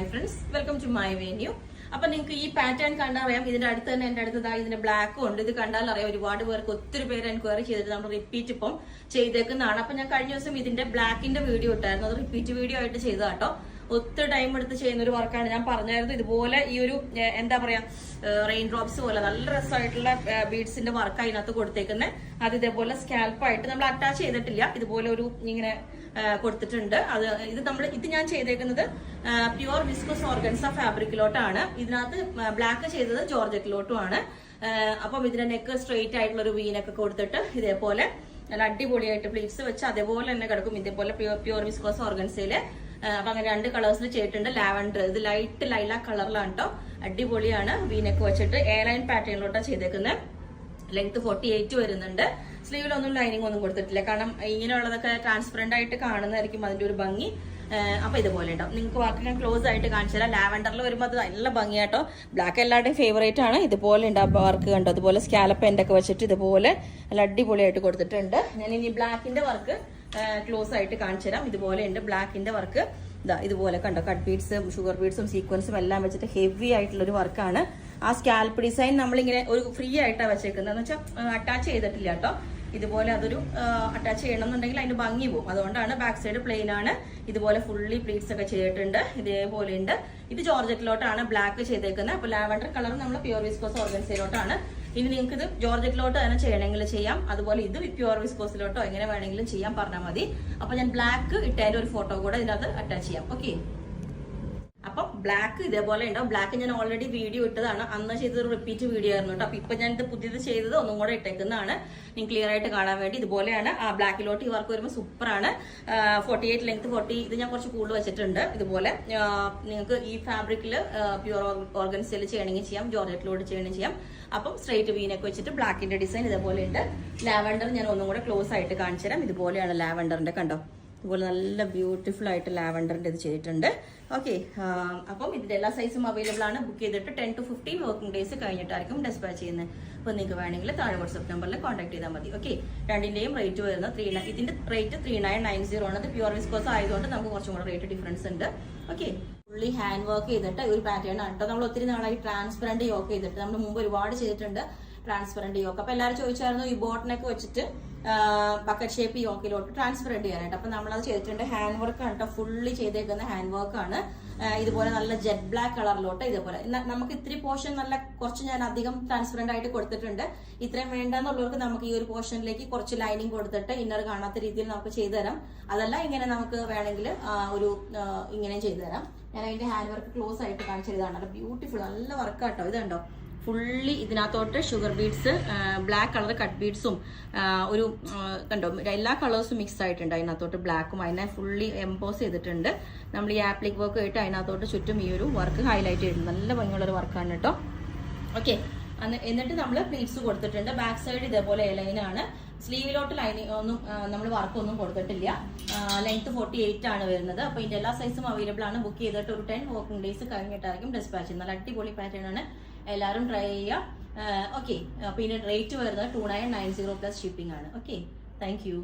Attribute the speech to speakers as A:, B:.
A: Hi friends, welcome to my venue. അപ്പൊ നിങ്ങൾക്ക് ഈ പാറ്റേൺ കണ്ടറിയാം. ഇതിന്റെ അടുത്ത് തന്നെ എന്റെ അടുത്തതായി ഇതിന്റെ ബ്ലാക്കും ഉണ്ട്. ഇത് കണ്ടാൽ അറിയാം, ഒരുപാട് പേർക്ക് ഒത്തിരി പേര് എൻക്വയറി ചെയ്തിട്ട് നമ്മൾ റിപ്പീറ്റ് ഇപ്പം ചെയ്തേക്കുന്നതാണ്. അപ്പൊ ഞാൻ കഴിഞ്ഞ ദിവസം ഇതിന്റെ ബ്ലാക്കിന്റെ വീഡിയോ ഇട്ടായിരുന്നു. അത് റിപ്പീറ്റ് വീഡിയോ ആയിട്ട് ചെയ്തതാട്ടോ. ഒത്തിരി ടൈം എടുത്ത് ചെയ്യുന്ന ഒരു വർക്കാണ്. ഞാൻ പറഞ്ഞായിരുന്നു ഇതുപോലെ ഈ ഒരു എന്താ പറയാ റെയിൻ ഡ്രോപ്സ് പോലെ നല്ല രസമായിട്ടുള്ള ബീഡ്സിന്റെ വർക്ക് അതിനകത്ത് കൊടുത്തേക്കുന്നത്. അത് ഇതേപോലെ സ്കാൽപ്പായിട്ട് നമ്മൾ അറ്റാച്ച് ചെയ്തിട്ടില്ല, ഇതുപോലെ ഒരു ഇങ്ങനെ കൊടുത്തിട്ടുണ്ട്. ഇത് ഞാൻ ചെയ്തേക്കുന്നത് പ്യുവർ വിസ്കോസ് ഓർഗൻസ ഫാബ്രിക്കിലോട്ടാണ്. ഇതിനകത്ത് ബ്ലാക്ക് ചെയ്തത് ജോർജറ്റിലോട്ടുമാണ്. അപ്പം ഇതിന്റെ നെക്ക് സ്ട്രെയിറ്റ് ആയിട്ടുള്ള ഒരു വീനൊക്കെ കൊടുത്തിട്ട് ഇതേപോലെ നല്ല അടിപൊളിയായിട്ട് പ്ലീറ്റ്സ് വെച്ച് അതേപോലെ തന്നെ കിടക്കും. ഇതേപോലെ പ്യുവർ വിസ്കോസ് ഓർഗൻസയില് അപ്പൊ അങ്ങനെ 2 കളേഴ്സിൽ ചെയ്തിട്ടുണ്ട്. ലാവൻഡർ, ഇത് ലൈറ്റ് ലൈല കളറിലാണ് കേട്ടോ. അടിപൊളിയാണ്. വീനൊക്കെ വെച്ചിട്ട് എ ലൈൻ പാറ്റേണിലോട്ടാണ് ചെയ്തേക്കുന്നത്. ലെങ്ത് 48 വരുന്നുണ്ട്. സ്ലീവിലൊന്നും ലൈനിങ് ഒന്നും കൊടുത്തിട്ടില്ല, കാരണം ഇങ്ങനെയുള്ളതൊക്കെ ട്രാൻസ്പെറന്റ് ആയിട്ട് കാണുന്നതായിരിക്കും അതിന്റെ ഒരു ഭംഗി. അപ്പൊ ഇതുപോലെ ഉണ്ടാവും. നിങ്ങൾക്ക് വർക്ക് ഞാൻ ക്ലോസ് ആയിട്ട് കാണിച്ചു തരാം. ലാവൻഡറിൽ വരുമ്പോൾ അത് നല്ല ഭംഗിയാട്ടോ. ബ്ലാക്ക് എല്ലാവരുടെയും ഫേവറേറ്റ് ആണ്. ഇതുപോലെ ഉണ്ടാവും വർക്ക് കണ്ടോ. അതുപോലെ സ്കാലപ്പ് എൻഡൊക്കെ വെച്ചിട്ട് ഇതുപോലെ നല്ല അടിപൊളിയായിട്ട് കൊടുത്തിട്ടുണ്ട്. ഞാൻ ഇനി ബ്ലാക്കിന്റെ വർക്ക് ക്ലോസ് ആയിട്ട് കാണിച്ചു തരാം. ഇതുപോലെ ഉണ്ട് ബ്ലാക്കിന്റെ വർക്ക്. ഇതുപോലെ കണ്ടോ, കട്ട് ബീഡ്സും ഷുഗർ ബീഡ്സും സീക്വൻസും എല്ലാം വെച്ചിട്ട് ഹെവി ആയിട്ടുള്ള ഒരു വർക്കാണ്. ആ സ്കാൽപ്പ് ഡിസൈൻ നമ്മളിങ്ങനെ ഒരു ഫ്രീ ആയിട്ടാണ് വെച്ചേക്കുന്നത്, എന്ന് വെച്ചാൽ അറ്റാച്ച് ചെയ്തിട്ടില്ല കേട്ടോ. ഇതുപോലെ അതൊരു അറ്റാച്ച് ചെയ്യണം എന്നുണ്ടെങ്കിൽ അതിന്റെ ഭംഗി പോകും. അതുകൊണ്ടാണ് ബാക്ക് സൈഡ് പ്ലെയിൻ ആണ്. ഇതുപോലെ ഫുള്ളി പ്ലീറ്റ്സ് ഒക്കെ ചെയ്തിട്ടുണ്ട്. ഇതേപോലെ ഉണ്ട്. ഇത് ജോർജറ്റിലോട്ടാണ് ബ്ലാക്ക് ചെയ്തേക്കുന്നത്. അപ്പൊ ലാവൻഡർ കളർ നമ്മൾ പ്യുവർ വിസ്കോസ് ഓർഗൻസയിലോട്ടാണ്. ഇനി നിങ്ങൾക്ക് ഇത് ജോർജറ്റിലോട്ട് തന്നെ ചെയ്യണമെങ്കിൽ ചെയ്യാം. അതുപോലെ ഇത് പ്യുവർ വിസ്കോസിലോട്ടോ എങ്ങനെ വേണമെങ്കിലും ചെയ്യാൻ പറഞ്ഞാൽ മതി. അപ്പൊ ഞാൻ ബ്ലാക്ക് ഇട്ടതിന്റെ ഒരു ഫോട്ടോ കൂടെ ഇതിനകത്ത് അറ്റാച്ച് ചെയ്യാം. ഓക്കെ, അപ്പം ബ്ലാക്ക് ഇതേപോലെ ഉണ്ടാവും. ബ്ലാക്ക് ഞാൻ ഓൾറെഡി വീഡിയോ ഇട്ടതാണ്, അന്ന് ചെയ്തൊരു റിപ്പീറ്റ് വീഡിയോ ആയിരുന്നു കേട്ടോ. അപ്പൊ ഇപ്പൊ ഞാൻ ഇത് പുതിയത് ചെയ്തത് ഒന്നും കൂടെ ഇട്ടേക്കുന്നതാണ്, നിങ്ങൾ ക്ലിയർ ആയിട്ട് കാണാൻ വേണ്ടി. ഇതുപോലെയാണ് ആ ബ്ലാക്കിലോട്ട് ഈ വർക്ക് വരുമ്പോൾ സൂപ്പറാണ്. 48 ലെങ്ത് 40, ഇത് ഞാൻ കുറച്ച് കൂടുതൽ വെച്ചിട്ടുണ്ട്. ഇതുപോലെ നിങ്ങൾക്ക് ഈ ഫാബ്രിക്കിൽ പ്യുവർ ഓർഗൻസയിൽ ചെയ്യണമെങ്കിൽ ചെയ്യാം, ജോർജറ്റിലോട്ട് ചെയ്യണമെങ്കിൽ ചെയ്യാം. അപ്പം സ്ട്രൈറ്റ് വീനൊക്കെ വെച്ചിട്ട് ബ്ലാക്കിന്റെ ഡിസൈൻ ഇതേപോലെ ഉണ്ട്. ലാവൻഡർ ഞാൻ ഒന്നും കൂടെ ക്ലോസ് ആയിട്ട് കാണിച്ചു തരാം. ഇതുപോലെയാണ് ലാവൻഡറിന്റെ, കണ്ടോ. ഇതുപോലെ നല്ല ബ്യൂട്ടിഫുൾ ആയിട്ട് ലാവൻഡറിന്റെ ഇത് ചെയ്തിട്ടുണ്ട്. ഓക്കെ, അപ്പം ഇതിന്റെ എല്ലാ സൈസും അവൈലബിൾ ആണ്. ബുക്ക് ചെയ്തിട്ട് 10 to 15 വർക്കിംഗ് ഡേയ്സ് കഴിഞ്ഞിട്ടായിരിക്കും ഡിസ്പാച്ച് ചെയ്യുന്നത്. അപ്പോൾ നിങ്ങൾക്ക് വേണമെങ്കിൽ താഴെ വാട്സ്ആപ്പ് നമ്പറിൽ കോൺടാക്ട് ചെയ്താൽ മതി. ഓക്കെ, രണ്ടിന്റെയും റേറ്റ് വരുന്നത് ഇതിന്റെ റേറ്റ് 3990 ആണ്. അത് പ്യുവർ വിസ്കോസ് ആയതുകൊണ്ട് നമുക്ക് കുറച്ചും കൂടെ റേറ്റ് ഡിഫറൻസ് ഉണ്ട്. ഓക്കെ, ഫുള്ളി ഹാൻഡ് വർക്ക് ചെയ്തിട്ട് ഒരു പാറ്റേൺ ആണ് കേട്ടോ. നമ്മൾ ഒത്തിരി നാളായി ട്രാൻസ്പെറന്റ് യോക്ക് ചെയ്തിട്ട് നമ്മൾ മുമ്പ് ഒരുപാട് ചെയ്തിട്ടുണ്ട് ട്രാൻസ്പെറന്റ് യോക്ക്. അപ്പൊ എല്ലാവരും ചോദിച്ചായിരുന്നു ഈ ബോട്ടിനൊക്കെ വെച്ചിട്ട് ബക്കറ്റ് ഷേപ്പ് യോക്കിലോട്ട് ട്രാൻസ്പെറന്റ് ചെയ്യാനായിട്ട്. അപ്പൊ നമ്മളത് ചെയ്തിട്ടുണ്ട്. ഹാൻഡ് വർക്ക് ആണ് കേട്ടോ, ഫുള്ളി ചെയ്തേക്കുന്ന ഹാൻഡ് വർക്ക് ആണ്. ഇതുപോലെ നല്ല ജെറ്റ് ബ്ലാക്ക് കളറിലോട്ട് ഇതേപോലെ നമുക്ക് ഇത്തിരി പോർഷൻ നല്ല കുറച്ച് ഞാൻ അധികം ട്രാൻസ്പെറന്റ് ആയിട്ട് കൊടുത്തിട്ടുണ്ട്. ഇത്രയും വേണ്ടെന്നുള്ളവർക്ക് നമുക്ക് ഈ ഒരു പോർഷനിലേക്ക് കുറച്ച് ലൈനിങ് കൊടുത്തിട്ട് ഇന്നർ കാണാത്ത രീതിയിൽ നമുക്ക് ചെയ്തു തരാം. അതല്ല ഇങ്ങനെ നമുക്ക് വേണമെങ്കിൽ ഒരു ഇങ്ങനെയും ചെയ്തു തരാം. ഞാൻ അതിന്റെ ഹാൻഡ് വർക്ക് ക്ലോസ് ആയിട്ട് കാണിച്ചതാണ്. നല്ല ബ്യൂട്ടിഫുൾ നല്ല വർക്കാട്ടോ. ഇതുണ്ടോ, ഫുള്ളി ഇതിനകത്തോട്ട് sugar beads, black colour cut ബീഡ്സും ഒരു കണ്ടോ എല്ലാ കളേഴ്സും മിക്സ് ആയിട്ടുണ്ട് അതിനകത്തോട്ട്. ബ്ലാക്കും അതിനെ ഫുള്ളി എംപോസ് ചെയ്തിട്ടുണ്ട്. നമ്മൾ ഈ ആപ്ലിക് വർക്ക് ആയിട്ട് അതിനകത്തോട്ട് ചുറ്റും ഈ ഒരു വർക്ക് ഹൈലൈറ്റ് ചെയ്തിട്ടുണ്ട്. നല്ല ഭംഗിയുള്ളൊരു വർക്കാണ് കേട്ടോ. ഓക്കെ, എന്നിട്ട് നമ്മൾ പ്ലീറ്റ്സ് കൊടുത്തിട്ടുണ്ട്. ബാക്ക് സൈഡ് ഇതേപോലെ ലൈനാണ്. സ്ലീവിലോട്ട് ലൈനിങ് ഒന്നും നമ്മൾ വർക്കൊന്നും കൊടുത്തിട്ടില്ല. ലെങ്ത് 48 ആണ് വരുന്നത്. അപ്പൊ ഇതിന്റെ എല്ലാ സൈസും അവൈലബിൾ ആണ്. ബുക്ക് ചെയ്തിട്ട് ഒരു 10 വർക്കിംഗ് ഡേയ്സ് കഴിഞ്ഞിട്ടായിരിക്കും ഡിസ്പാച്ച് ചെയ്യുന്നത്. നല്ല അടിപൊളി പാറ്റേൺ ആണ്, എല്ലാവരും ട്രൈ ചെയ്യുക. ഓക്കെ, അപ്പൊ ഇതിന്റെ റേറ്റ് വരുന്നത് 2990 പ്ലസ് ഷിപ്പിംഗ് ആണ്. Okay, thank you.